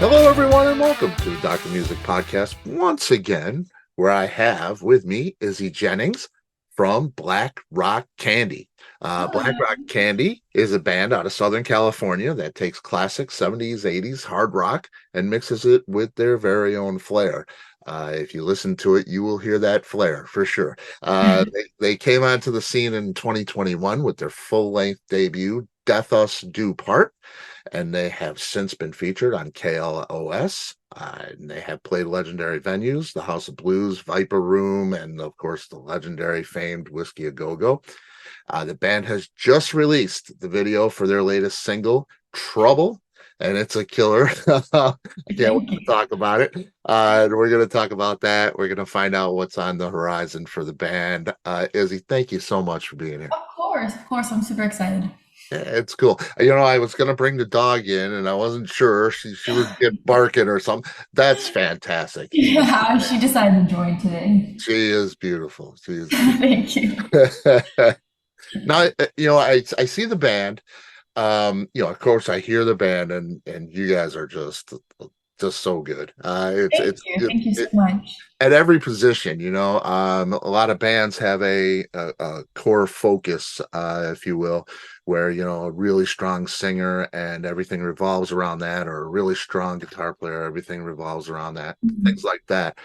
Hello, everyone, and welcome to the Dr. Music Podcast once again, where I have with me Izzy Jennings from Black Rock Candy. Black Hello. Rock Candy is a band out of Southern California that takes classic 70s, 80s hard rock and mixes it with their very own flair. If you listen to it, you will hear that flair for sure. They came onto the scene in 2021 with their full length debut, Death Us Do Part, and they have since been featured on KLOS. And they have played legendary venues, the House of Blues, Viper Room, and of course the legendary famed Whisky A Go Go. The band has just released the video for their latest single, Trouble, and it's a killer. I can't wait Thank you. to talk about it. And we're going to talk about that. We're going to find out what's on the horizon for the band. Izzy, thank you so much for being here. Of course, I'm super excited. Yeah, it's cool. I was gonna bring the dog in, and I wasn't sure she was get barking or something. That's fantastic. Yeah, she decided to join today. She is beautiful. She is Thank you. beautiful. Now, I see the band. Of course, I hear the band, and you guys are just so good. Thank you. Thank you so much. At every position, a lot of bands have a core focus, if you will, where, a really strong singer and everything revolves around that, or a really strong guitar player, everything revolves around that, things Mhm. like that.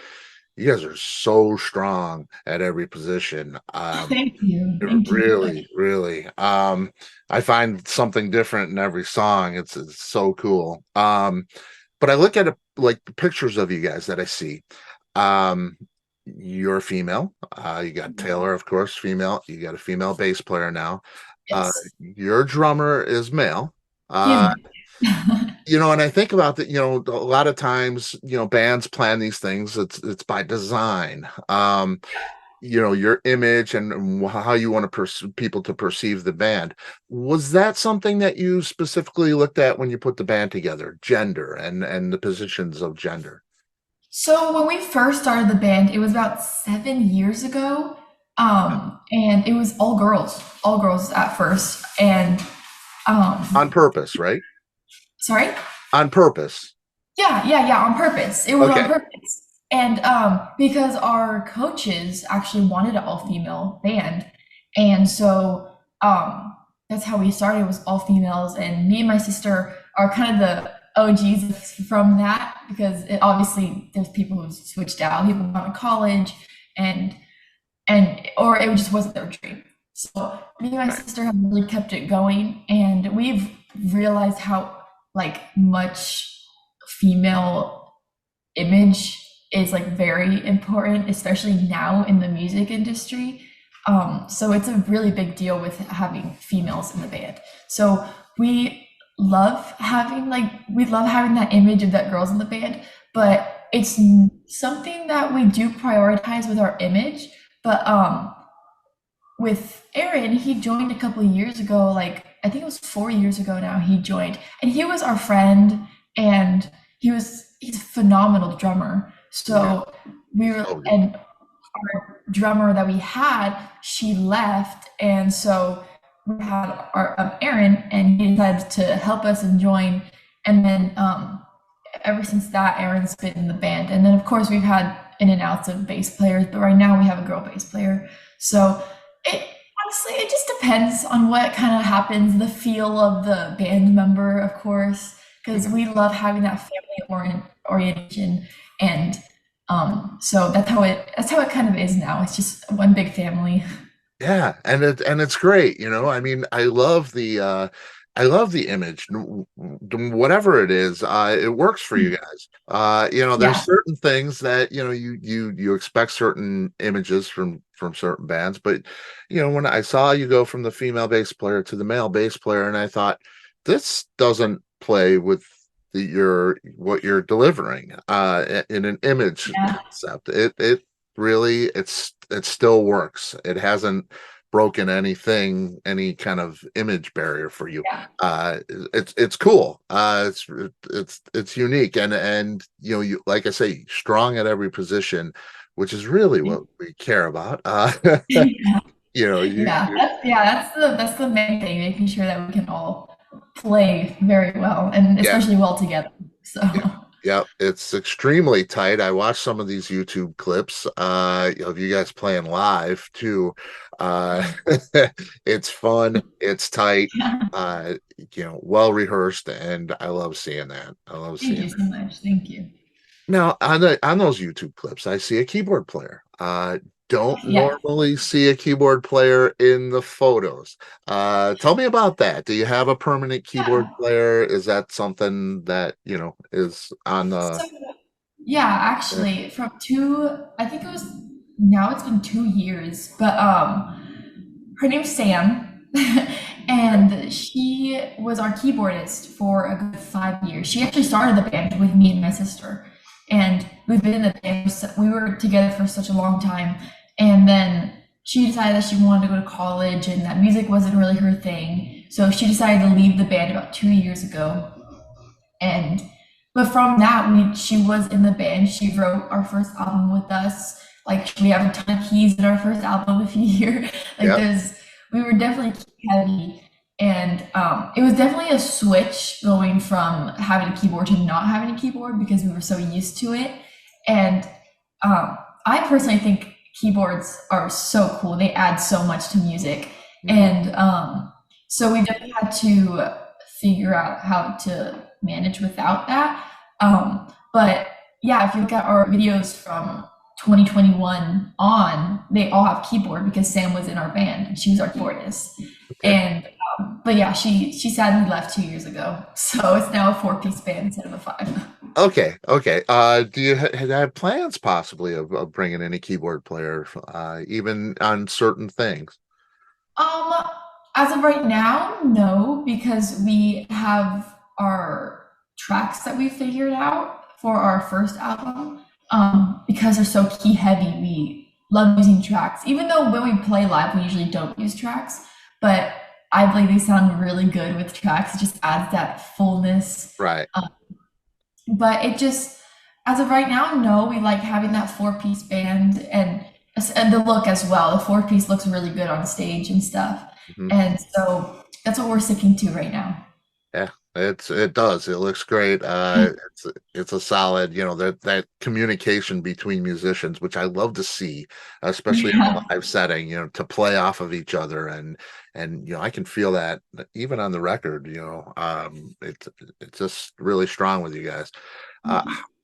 You guys are so strong at every position. Thank you. Thank you. Really, really. I find something different in every song. It's so cool. But I look at it like the pictures of you guys that I see. Um, you're a female. You got Taylor, of course, female. You got a female bass player now. Yes. Your drummer is male. He is Uh, my and I think about that, a lot of times, bands plan these things. It's by design. Your image and how you want to people to perceive the band. Was that something that you specifically looked at when you put the band together, gender and the positions of gender? So when we first started the band, it was about 7 years ago. And it was all girls at first. And On purpose, right? sorry? On purpose. Yeah, on purpose. It was on Okay. purpose. And because our coaches actually wanted an all-female band. And so that's how we started, was all females. And me and my sister are kind of the OGs from that, because obviously there's people who switched out, people went to college, and or it just wasn't their dream. So me and my Right. sister have really kept it going, and we've realized how like much female image is like very important, especially now in the music industry. So it's a really big deal with having females in the band. So we we love having that image of that girls in the band, but it's something that we do prioritize with our image. But with Aaron, he joined a couple of years ago, like I think it was 4 years ago now, he joined. And he was our friend, and he's a phenomenal drummer. Yeah. So we were So good. and our drummer that we had, she left, and so we had our Aaron, and he decided to help us and join. And then ever since that, Aaron's been in the band. And then of course we've had in and outs of bass players, but right now we have a girl bass player. So it honestly, it just depends on what kind of happens, the feel of the band member, of course, because Mhm. we love having that orientation. And so that's how it kind of is now. It's just one big family. Yeah, and it's great, I mean, I love the image, whatever it is, it works for you guys. There's Yeah. certain things that, you expect certain images from certain bands, but when I saw you go from the female bass player to the male bass player, and I thought, this doesn't play with what you're delivering in an image Yeah. concept. It really, it still works. It hasn't broken any kind of image barrier for you. Yeah. It's cool. It's unique, and you, like I say, strong at every position, which is really what we care about. You, Yeah, that's the main thing, making sure that we can all play very well, and yeah, especially well together. So yeah. Yep, it's extremely tight. I watched some of these YouTube clips of you guys playing live too. Uh it's fun, it's tight, Yeah. uh well rehearsed, and I love seeing that. I love Thank seeing you so that. much. Thank you. Now, on those YouTube clips, I see a keyboard player. Don't Yeah. normally see a keyboard player in the photos. Tell me about that. Do you have a permanent keyboard Yeah. player? Is that something that, is on the So yeah, yeah, actually, from two, I think it was now it's been 2 years, but her name's Sam, and she was our keyboardist for a good 5 years. She actually started the band with me and my sister, and we've been in the band. We were together for such a long time, and then she decided that she wanted to go to college and that music wasn't really her thing. So she decided to leave the band about 2 years ago. And but from that, we she was in the band. She wrote our first album with us. Like we have a ton of keys in our first album, if you hear. Like yeah. there's we were definitely key heavy. And it was definitely a switch going from having a keyboard to not having a keyboard because we were so used to it. And I personally think keyboards are so cool. They add so much to music. Mhm. And so we definitely had to figure out how to manage without that. But yeah, if you look at our videos from 2021 on, they all have keyboard because Sam was in our band and she was our keyboardist. Okay. And but yeah, she sadly left 2 years ago, so it's now a four-piece band instead of a five. Okay. Okay. Do you have plans possibly of bringing in a keyboard player, even on certain things? Um, as of right now, no, because we have our tracks that we figured out for our first album. Because they're so key heavy, we love using tracks. Even though when we play live, we usually don't use tracks, but I believe they sound really good with tracks. It just adds that fullness. Right. Um, but it just, as of right now, no, we like having that four-piece band and the look as well. The four-piece looks really good on stage and stuff. Mhm. And so that's what we're sticking to right now. Yeah, it does. It looks great. It's a solid, that communication between musicians, which I love to see, especially in a Yeah. live setting, to play off of each other, and I can feel that even on the record, it's just really strong with you guys.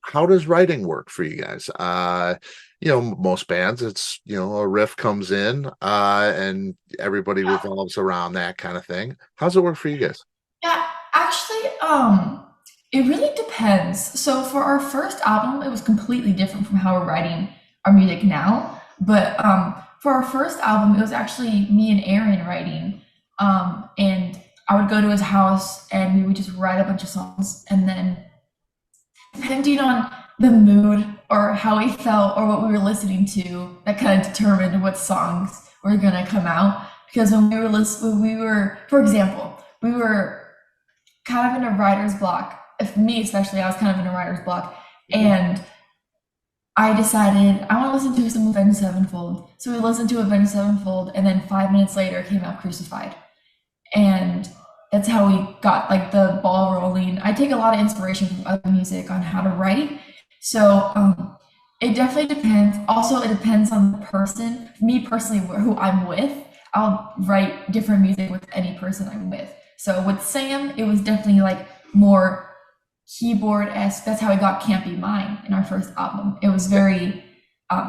How does writing work for you guys? Most bands, it's, a riff comes in, and everybody revolves around that kind of thing. How's it work for you guys? Yeah, actually, it really depends. So for our first album, it was completely different from how we're writing our music now. But for our first album, it was actually me and Aaron writing. And I would go to his house and we would just write a bunch of songs. And then depending on the mood or how we felt or what we were listening to, that kind of determined what songs were gonna come out. Because when we were, for example, we were kind of in a writer's block. If me especially, I was kind of in a writer's block, Mhm. and I decided I want to listen to some Avenged Sevenfold. So we listened to Avenged Sevenfold, and then 5 minutes later came out Crucified, and that's how we got like the ball rolling. I take a lot of inspiration from other music on how to write, so it definitely depends. Also, it depends on the person. Me personally, who I'm with, I'll write different music with any person I'm with. So with Sam, it was definitely like more keyboard-esque. That's how I got Can't Be Mine in our first album. It was very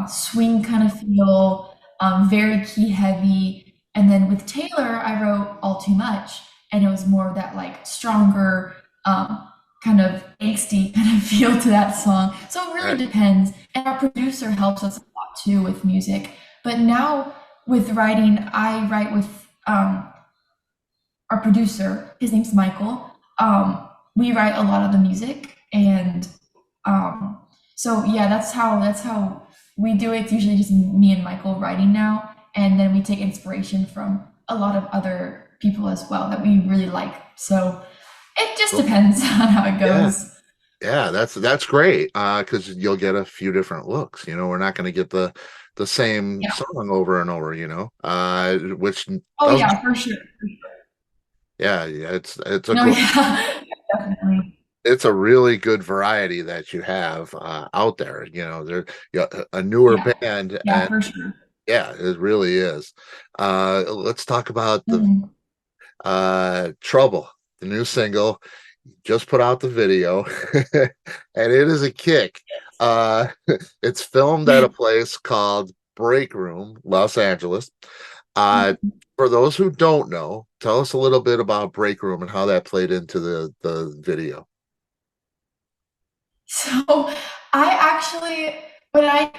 swing kind of feel, very key heavy. And then with Taylor, I wrote All Too Much, and it was more of that like stronger, kind of angsty kind of feel to that song. So it really Right. depends. And our producer helps us a lot too with music. But now with writing, I write with our producer. His name's Michael. We write a lot of the music, and um, so yeah, that's how we do it. It's usually just me and Michael writing now, and then we take inspiration from a lot of other people as well that we really like. So it just Cool. depends on how it Yeah. goes. Yeah, that's great. Because you'll get a few different looks. We're not going to get the same Yeah. song over and over, which Oh doesn't. yeah, for sure. Yeah, yeah, it's a No, great. yeah, definitely. it's a really good variety that you have out there. There a newer Yeah. band, Yeah, and for sure. yeah, it really is. Let's talk about the Mhm. Trouble, the new single. Just put out the video, and it is a kick. Uh, it's filmed at a place called Break Room, Los Angeles. Uh, for those who don't know, tell us a little bit about Break Room and how that played into the video. So I actually,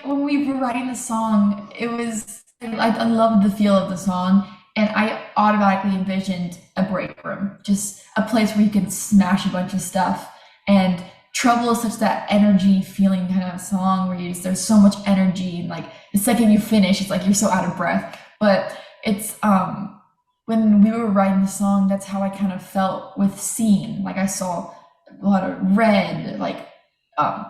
when we were writing the song, it was I loved the feel of the song, and I automatically envisioned a break room, just a place where you can smash a bunch of stuff. And Trouble is such that energy feeling kind of song where there's so much energy, and like the second you finish, it's like you're so out of breath. But it's when we were writing the song, that's how I kind of felt with Scene. Like I saw a lot of red, like um,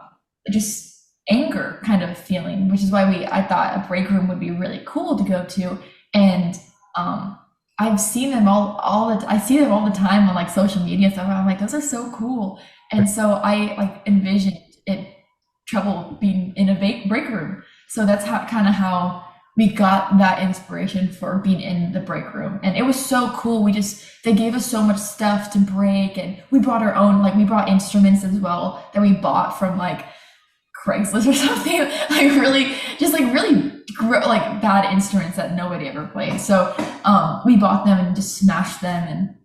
just anger kind of feeling, which is why I thought a break room would be really cool to go to. And um, I've seen them I see them all the time on like social media stuff. And I'm like, those are so cool. And so I like envisioned it trouble being in a break room. So that's how we got that inspiration for being in the break room. And it was so cool. They gave us so much stuff to break, and we brought our own, like, we brought instruments as well that we bought from like Craigslist or something. Like, like bad instruments that nobody ever played. So we bought them and just smashed them. And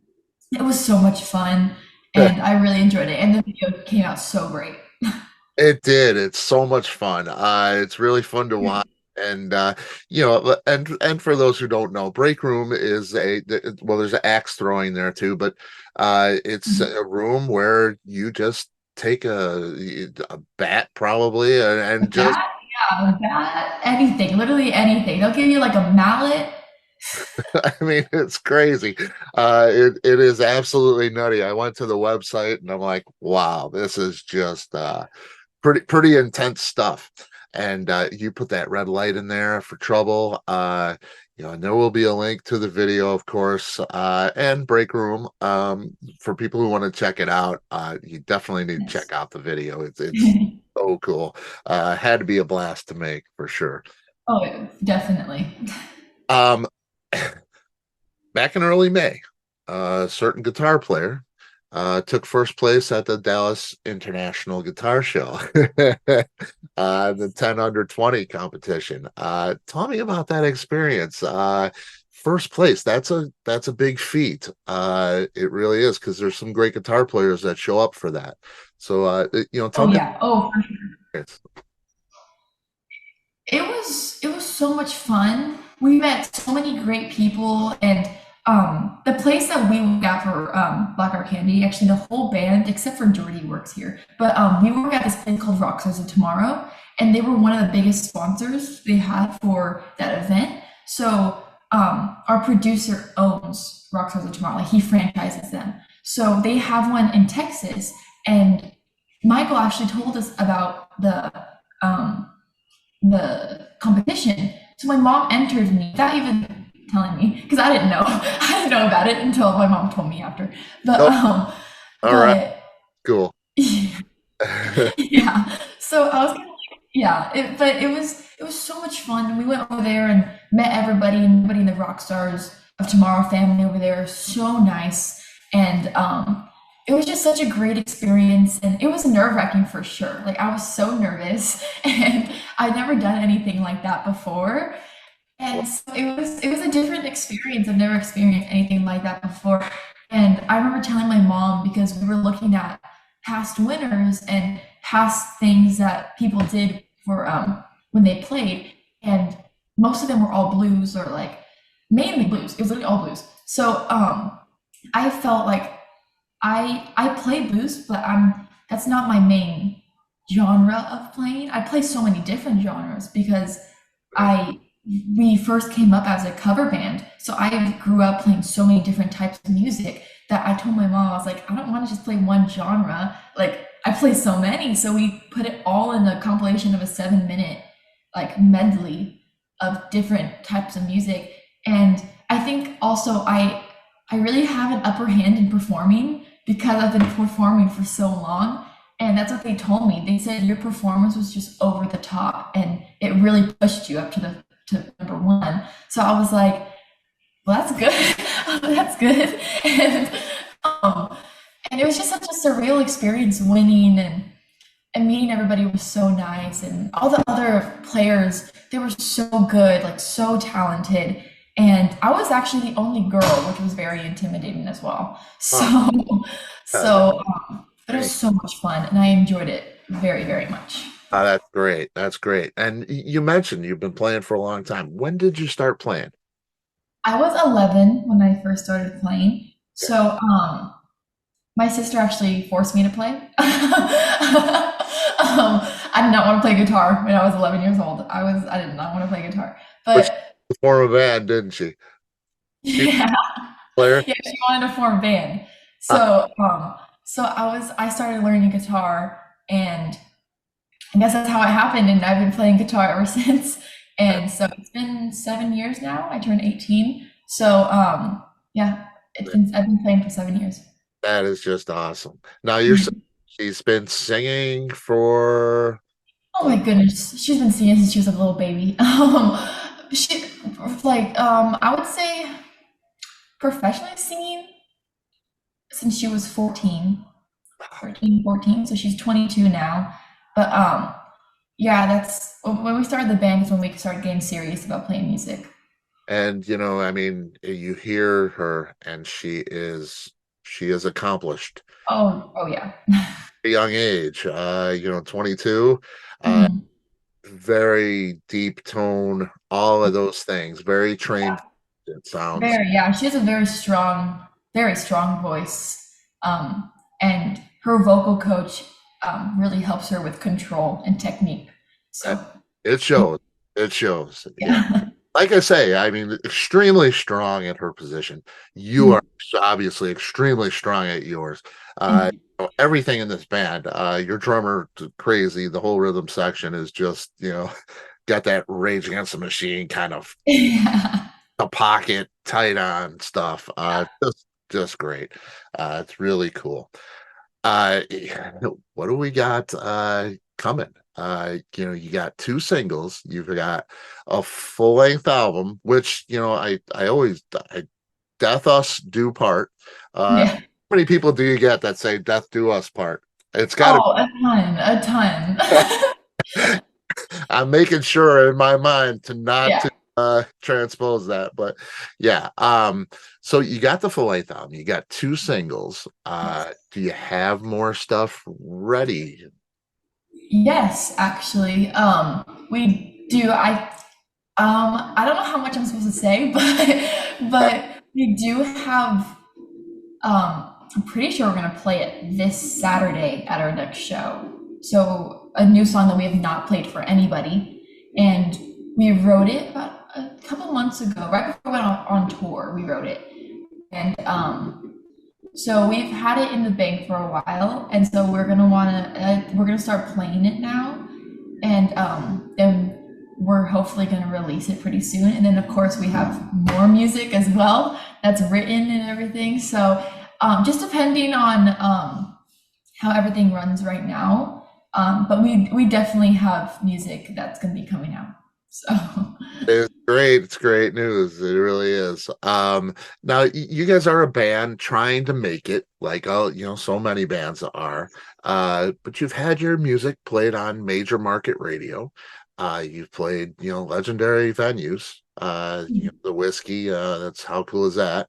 it was so much fun. And I really enjoyed it. And the video came out so great. It did. It's so much fun. It's really fun to watch. And and for those who don't know, break room is well, there's an axe throwing there too, but it's a room where you just take a bat probably and just That, yeah, that, anything, literally anything. They'll give you like a mallet. I mean, it's crazy. It is absolutely nutty. I went to the website and I'm like, wow, this is just pretty intense stuff. And you put that red light in there for Trouble. And there will be a link to the video, of course, and Break Room. For people who want to check it out, you definitely need to Yes. check out the video. It's so cool. Had to be a blast to make for sure. Oh, definitely. Um, Back in early May, a certain guitar player took first place at the Dallas International Guitar Show, the 10 under 20 competition. Tell me about that experience. First place, that's a big feat. It really is because there's some great guitar players that show up for that. So, tell Oh me. yeah. Oh, for sure. It was so much fun. We met so many great people, and the place that we work at for Black Art Candy, actually the whole band except for Jordy works here, but we work at this place called Rockstars of Tomorrow, and they were one of the biggest sponsors they had for that event. So our producer owns Rockstars of Tomorrow, like he franchises them. So they have one in Texas, and Michael actually told us about um, the competition. So my mom entered me without even telling me because I didn't know. I didn't know about it until my mom told me after. But Nope. All right. but Cool. yeah. So I was kind of like, yeah. But it was so much fun. We went over there and met everybody and everybody in the Rock Stars of Tomorrow family over there. So nice. And it was just such a great experience, and it was nerve wracking for sure. Like I was so nervous, and I'd never done anything like that before. And so it was a different experience. I've never experienced anything like that before. And I remember telling my mom because we were looking at past winners and past things that people did for when they played, and most of them were all blues or like mainly blues. It was literally all blues. So I felt like I play blues, but that's not my main genre of playing. I play so many different genres because Right. I we first came up as a cover band. So I grew up playing so many different types of music that I told my mom, I was like, I don't want to just play one genre. Like I play so many. So we put it all in a compilation of a 7 minute like medley of different types of music. And I think also I really have an upper hand in performing because I've been performing for so long. And that's what they told me. They said your performance was just over the top and it really pushed you up to the to number one. So I was like, well, that's good. That's good. Um, and it was just such a surreal experience winning and meeting everybody was so nice and all the other players they were so good, like so talented, and I was actually the only girl, which was very intimidating as well. Huh. That's But it was great. so much fun and I enjoyed it very, very much. That's great. That's great. And you mentioned you've been playing for a long time. When did you start playing? I was 11 when I first started playing, Okay. so my sister actually forced me to play. I did not want to play guitar when I was 11 years old. I did not want to play guitar. But she But formed a band, didn't she? She was yeah, a player. yeah, she wanted to form a band. Ah, So I started learning guitar and I guess that's how it happened and I've been playing guitar ever since. that, And so it's been 7 years now. I turned 18. So yeah, I've been playing for 7 years. that is just awesome. Now Mhm. she's been singing for Oh my like goodness, she's been singing since she was a little baby. She like I would say professionally singing since she was 14, 13, 14. So she's 22 now. But yeah, that's when we started the band is when we started getting serious about playing music. and I mean, you hear her and she is accomplished Oh yeah. at a young age. 22. Uh Mhm. very deep tone, all of those things, very trained. It sounds. Very, yeah. She has a very strong voice. And her vocal coach really helps her with control and technique. uh, So, It shows. It shows. Yeah. yeah. Like I say, I mean, extremely strong at her position. You are obviously extremely strong at yours. Uh, Thank Everything in this band, your drummer, crazy. The whole rhythm section is just, got that Rage Against the Machine kind of you. Yeah. a pocket tight on stuff. Just great. It's really cool. Uh, what do we got coming? You got two singles, you've got a full-length album, which I always Death Us Do Part. How Yeah. many people do you get that say Death Do Us Part? It's got Oh, a ton, a ton. to. I'm making sure in my mind to not Yeah. to transpose that, but yeah. So you got the full length album, you got two singles. Do you have more stuff ready? Yes, actually. We do. I don't know how much I'm supposed to say, but we do have. I'm pretty sure we're gonna play it this Saturday at our next show. So a new song that we have not played for anybody, and we wrote it about a couple months ago, right before we went on tour. We wrote it, and so we've had it in the bank for a while, and so we're gonna start playing it now, and then we're hopefully gonna release it pretty soon. And then of course we have more music as well that's written and everything. So just depending on how everything runs right now, but we definitely have music that's gonna be coming out. So It's great. It's great news. It really is. Now you guys are a band trying to make it, like so many bands are. But you've had your music played on major market radio. You've played, legendary venues. The Whiskey. That's how cool is that?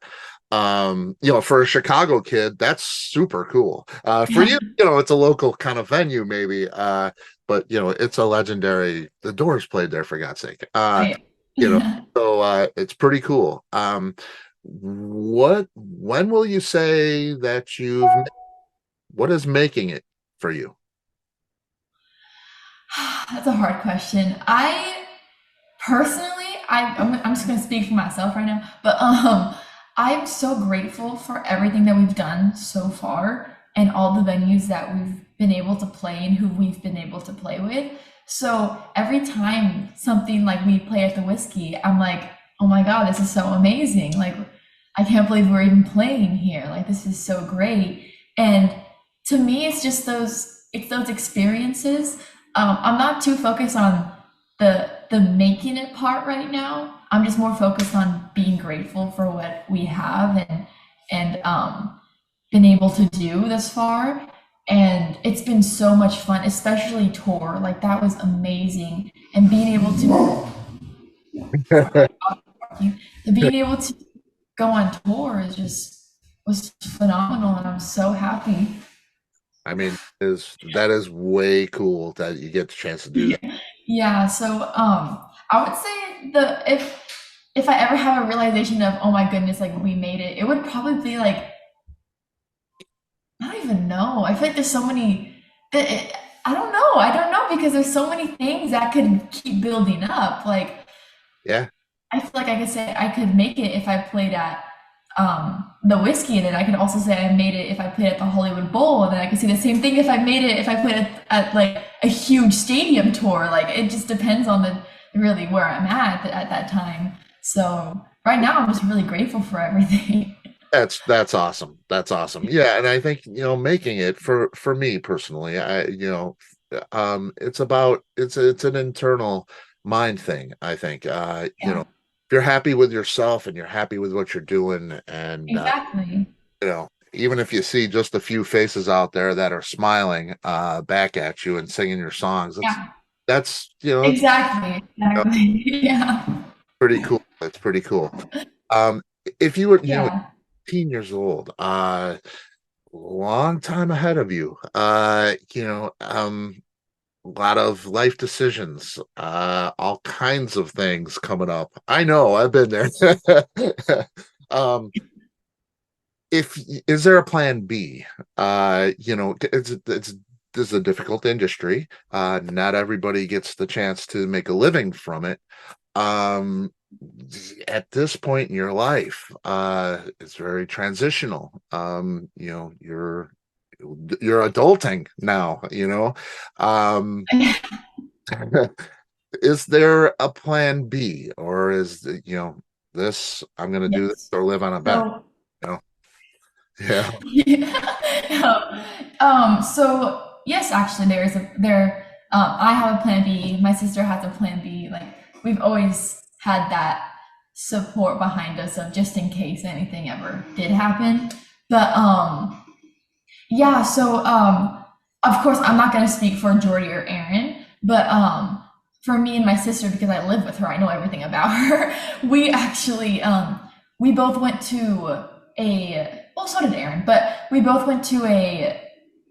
For a Chicago kid, that's super cool. For yeah, you, it's a local kind of venue, maybe. But it's a legendary. The Doors played there for God's sake. You know, I, so it's pretty cool. When will you say that what is making it for you? that's a hard question. I personally, I'm just gonna speak for myself right now, but I'm so grateful for everything that we've done so far and all the venues that we've been able to play and who we've been able to play with. So every time something like we play at the Whiskey, I'm like, oh my God, this is so amazing. Like, I can't believe we're even playing here. Like, this is so great. And to me, it's those experiences. I'm not too focused on the making it part right now. I'm just more focused on being grateful for what we have and been able to do this far. And it's been so much fun, especially tour. Like that was amazing. And being able to sorry, being able to go on tour is just was phenomenal, and I'm so happy. I mean, is that is way cool that you get the chance to do Yeah. that. Yeah, so I would say the if I ever have a realization of oh my goodness, like we made it, it would probably be like I don't even know. I feel like there's so many I don't know. I don't know because there's so many things that could keep building up. Like Yeah, I feel like I could say I could make it if I played at the Whiskey, and then I could also say I made it if I played at the Hollywood Bowl, and then I could say the same thing if I made it if I played at like a huge stadium tour. Like it just depends on the really where I'm at that time. So right now I'm just really grateful for everything. that's awesome. That's awesome. Yeah, and I think, making it for me personally, it's an internal mind thing, I think. Yeah, If you're happy with yourself and you're happy with what you're doing, and exactly. even if you see just a few faces out there that are smiling back at you and singing your songs, Yeah, it's exactly. Exactly. Yeah. pretty cool. It's pretty cool. Um, if you were, Yeah. 18 years old, long time ahead of you, a lot of life decisions, all kinds of things coming up. I know, I've been there. um, if is there a plan B? It's this is a difficult industry. Not everybody gets the chance to make a living from it. Um, at this point in your life, it's very transitional. You're adulting now, is there a plan B, or this I'm gonna do this Yes. or live on a bench, So you know? Yeah. Yeah. So yes, actually, I have a plan B. My sister has a plan B. Like we've always had that support behind us of just in case anything ever did happen. But yeah. So of course, I'm not gonna speak for Jordy or Aaron, but for me and my sister, because I live with her, I know everything about her. We actually we both went to a well, so did Aaron, but we both went to a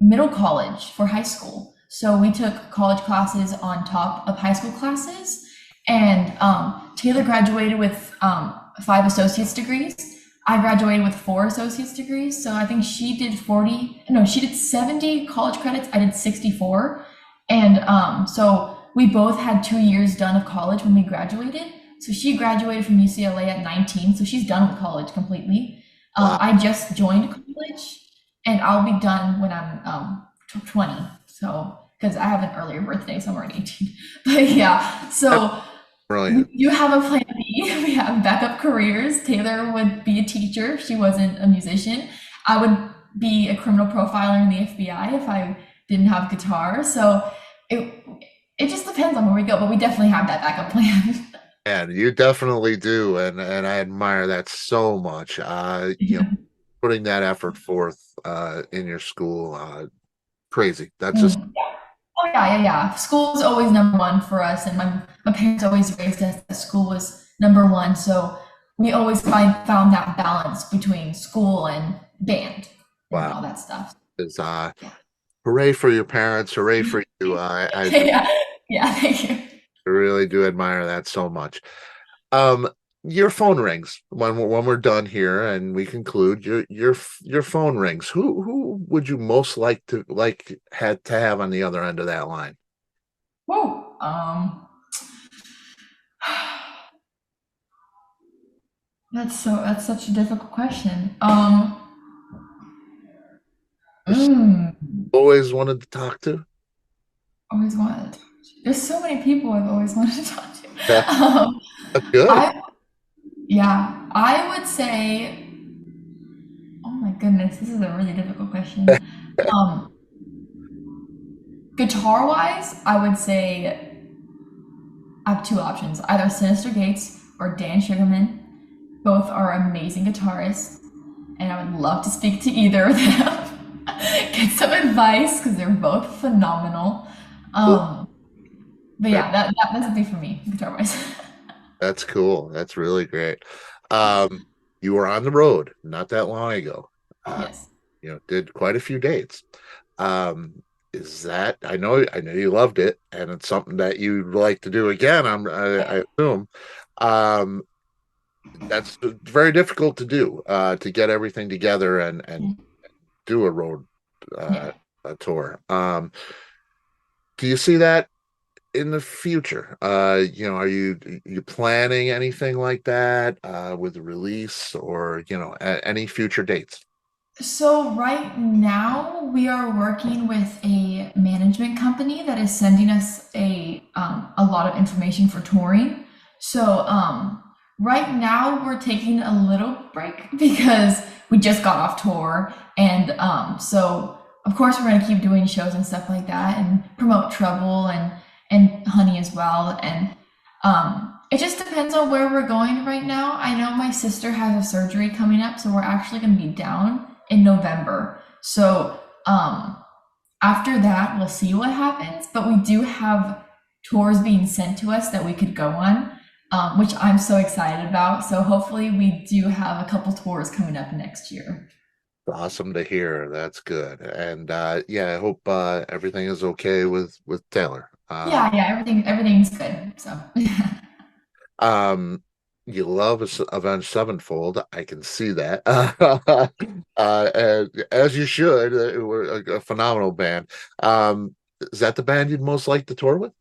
middle college for high school. So we took college classes on top of high school classes, and Taylor graduated with 5 associate's degrees. I graduated with 4 associate's degrees. So I think she did 40, no, she did 70 college credits. I did 64. And so we both had 2 years done of college when we graduated. So she graduated from UCLA at 19. So she's done with college completely. Wow. I just joined college and I'll be done when I'm 20. So, because I have an earlier birthday, so I'm already 18. But yeah, That's so we brilliant. do have a plan B. We have backup careers. Taylor would be a teacher if she wasn't a musician. I would be a criminal profiler in the FBI if I didn't have guitar. So it it just depends on where we go, but we definitely have that backup plan. And you definitely do, and I admire that so much. Yeah. Putting that effort forth in your school, crazy. That's just Mm. Oh yeah, yeah, yeah. School is always number one for us, and my parents always raised us that school was number one. So we always found that balance between school and band and wow. all that stuff. Is Yeah. hooray for your parents, hooray for you. I Yeah. Yeah, thank you. really do admire that so much. Um, your phone rings when we're done here and we conclude. Your phone rings. Who would you most had to have on the other end of that line? Whoa. That's such a difficult question. Just Mm, always wanted to talk to. always wanted to talk to. There's so many people I've always wanted to talk to. Yeah, that's good. I yeah, I would say, oh my goodness. goodness, this is a really difficult question. Um, Guitar wise, I would say I have two options either Sinister Gates or Dan Sugarman. Both are amazing guitarists, and I would love to speak to either of them. Get some advice because they're both phenomenal. Cool. Um, but That- yeah, that's a thing for me, guitar wise. That's cool. That's really great. Um, you were on the road not that long ago. Uh, Yes. did quite a few dates. Um, is that I know you loved it, and it's something that you'd like to do again. I assume. Um, that's very difficult to do, to get everything together and do a road uh, Yeah. a tour. Do you see that in the future? Are you planning anything like that with the release or any future dates? So right now we are working with a management company that is sending us a lot of information for touring. So right now we're taking a little break because we just got off tour, and so of course we're gonna keep doing shows and stuff like that and promote Trouble and Honey as well. And it just depends on where we're going right now. I know my sister has a surgery coming up, so we're actually gonna be down in November. So after that, we'll see what happens. But we do have tours being sent to us that we could go on, which I'm so excited about. So hopefully, we do have a couple tours coming up next year. Awesome to hear. That's good. And yeah, I hope everything is okay with Taylor. Yeah, everything's good. So You love Avenged Sevenfold. I can see that. And as you should. We're a phenomenal band. Is that the band you'd most like to tour with?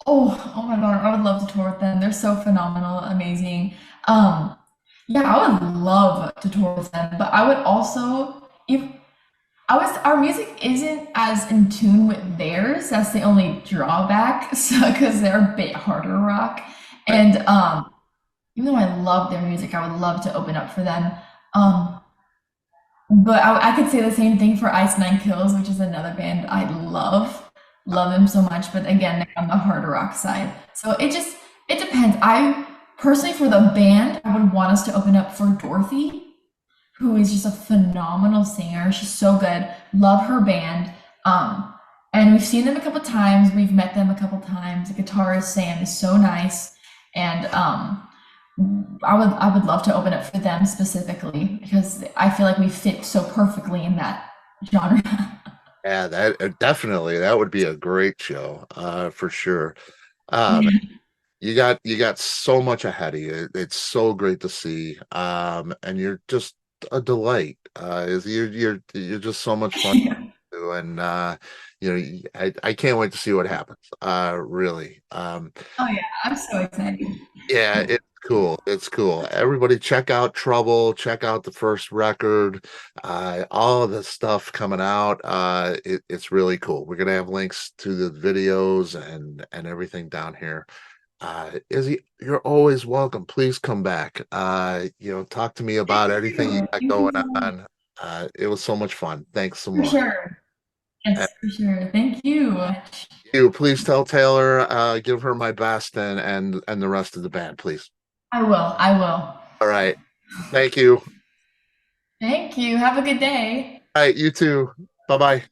oh my God, I would love to tour with them. They're so phenomenal, amazing. Um, yeah, I would love to tour with them, but I would also if our music isn't as in tune with theirs. That's the only drawback. So because they're a bit harder rock, Right. and even though I love their music, I would love to open up for them. Um, but I could say the same thing for Ice Nine Kills, which is another band I love them so much. But again, they're on the harder rock side, so it depends. I personally, for the band, I would want us to open up for Dorothy, who is just a phenomenal singer. She's so good. Love her band. And we've seen them a couple times. We've met them a couple times. The guitarist Sam is so nice, and I would love to open up for them specifically because I feel like we fit so perfectly in that genre. Yeah, that definitely that would be a great show, for sure. Um, you got so much ahead of you. It's so great to see. And you're just a delight. You're just so much fun to do, and I can't wait to see what happens. Really. Oh yeah, I'm so excited. Yeah, it's cool. It's cool. Everybody check out Trouble, check out the first record, all of the stuff coming out. It's really cool. We're gonna have links to the videos and everything down here. Izzy, you're always welcome. Please come back. Talk to me Thank about anything you you. got Thank going you so much. on. It was so much fun. Thanks so For much. sure. And Yes, for sure. Thank you. you please tell Taylor, give her my best and the rest of the band, please. I will. I will. All right. Thank you. Thank you. Have a good day. All right, you too. Bye bye.